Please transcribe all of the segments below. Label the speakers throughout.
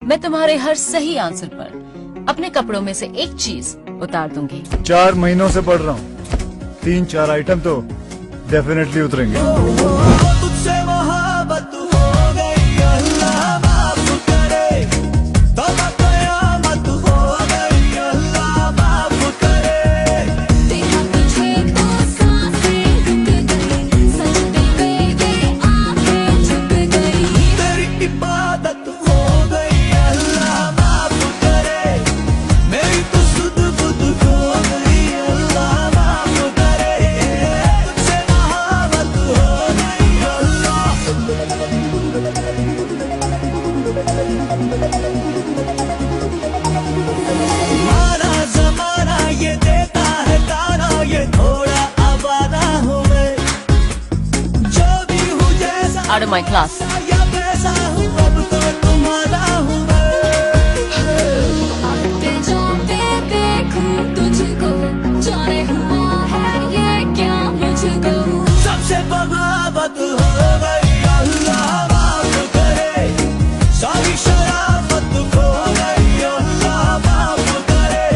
Speaker 1: मैं तुम्हारे हर सही आंसर पर अपने कपड़ों में से एक चीज उतार दूंगी।
Speaker 2: 4 महीनों से पढ़ रहा हूँ, 3-4 आइटम तो डेफिनेटली उतरेंगे।
Speaker 3: तुझसे मोहब्बत हो गई, अल्लाह माफ करे। तौबा कयामत हो गई, अल्लाह माफ करे।
Speaker 4: देखा तुझे तो सांसें रुक गई, सजदे में ये आंखें झुक गई।
Speaker 3: तेरी इबादत हो गई, अल्लाह माफ करे। मेरी तो सुध बुध खो गई, अल्लाह माफ करे। तुझसे मोहब्बत हो गई, अल्लाह। माना जमाना ये देता है ताना, ये थोड़ा आवारा हूँ मैं। जो भी हूँ जैसा
Speaker 1: Out of my class.
Speaker 3: या कैसा हूँ, अब तो तुम्हारा हूँ मैं।
Speaker 4: आते जाते देखूं तुझको, जाने हुआ है ये क्या मुझको।
Speaker 3: सबसे बगावत हो गई, अल्लाह माफ करे। सारी शराफत खो गई, अल्लाह माफ करे।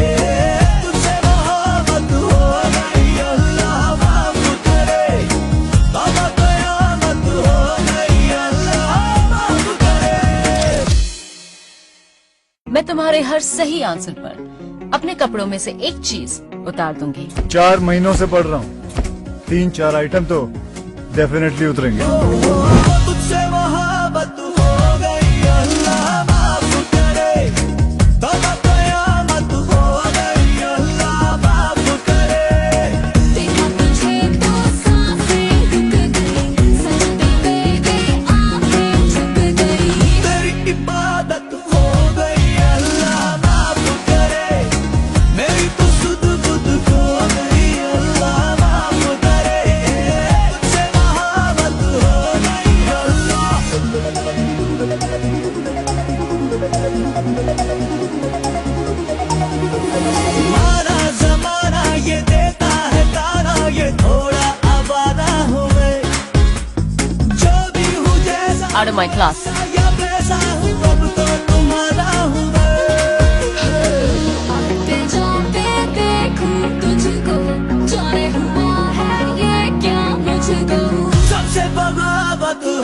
Speaker 3: तुझसे मोहब्बत हो गई, अल्लाह माफ करे। तौबा कयामत हो गई, अल्लाह माफ करे।
Speaker 1: मैं तुम्हारे हर सही आंसर पर अपने कपड़ों में से एक चीज उतार दूंगी।
Speaker 2: 4 महीनों से पढ़ रहा हूँ, 3-4 आइटम तो डेफिनेटली उतरेंगे।
Speaker 3: तुझसे मोहब्बत हो गई, अल्लाह माफ करे। तौबा कयामत हो गई, अल्लाह माफ करे।
Speaker 4: देखा तुझे तो सांसें रुक गई, सजदे में ये आंखें झुक गई।
Speaker 3: तेरी इबादत हो गई, अल्लाह माफ करे। मेरी तो सुध बुध खो गई, अल्लाह माफ करे। तुझसे मोहब्बत हो गई, अल्लाह। माना जमाना ये देता है ताना, ये थोड़ा आवारा हूँ मैं। जो भी हूँ जैसा
Speaker 1: Out of my class.
Speaker 3: या कैसा हूँ, अब तो तुम्हारा हूँ मैं।
Speaker 4: आते जाते देखूं तुझको, जाने हुआ है ये क्या मुझको।
Speaker 3: सबसे बगावत हो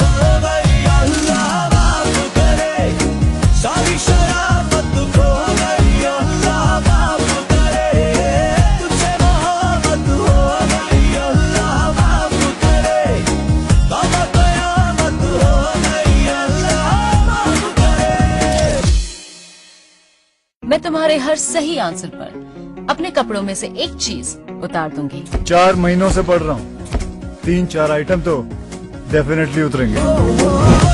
Speaker 3: गई, अल्लाह माफ करे। सारी शराफत खो गई, अल्लाह माफ करे। तुझसे मोहब्बत हो गई, अल्लाह माफ करे। तौबा कयामत हो गई, अल्लाह माफ करे।
Speaker 1: मैं तुम्हारे हर सही आंसर पर अपने कपड़ों में से एक चीज उतार दूंगी।
Speaker 2: 4 महीनों से पढ़ रहा हूँ, 3-4 आइटम तो डेफिनेटली उतरेंगे।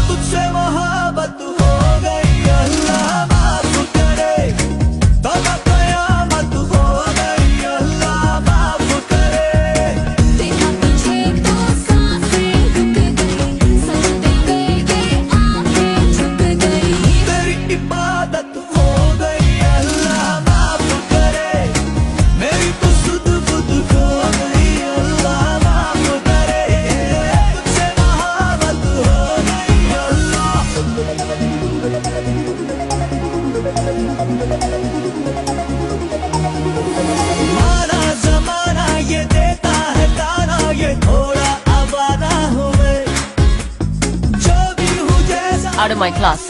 Speaker 3: तुझसे मोहब्बत हो गई, अल्लाह माफ करे। तौबा कयामत हो गई, अल्लाह माफ करे।
Speaker 4: देखा तुझे तो सांसें रुक गई, सजदे में ये आंखें झुक गई।
Speaker 3: तेरी इबादत हो गई, अल्लाह माफ करे। मेरी तो सुध बुध खो गई, अल्लाह माफ करे। तुझसे मोहब्बत हो गई, अल्लाह। माना जमाना ये देता है ताना, ये थोड़ा आवारा हूँ मैं। जो भी हूँ जैसा
Speaker 1: Out of my class.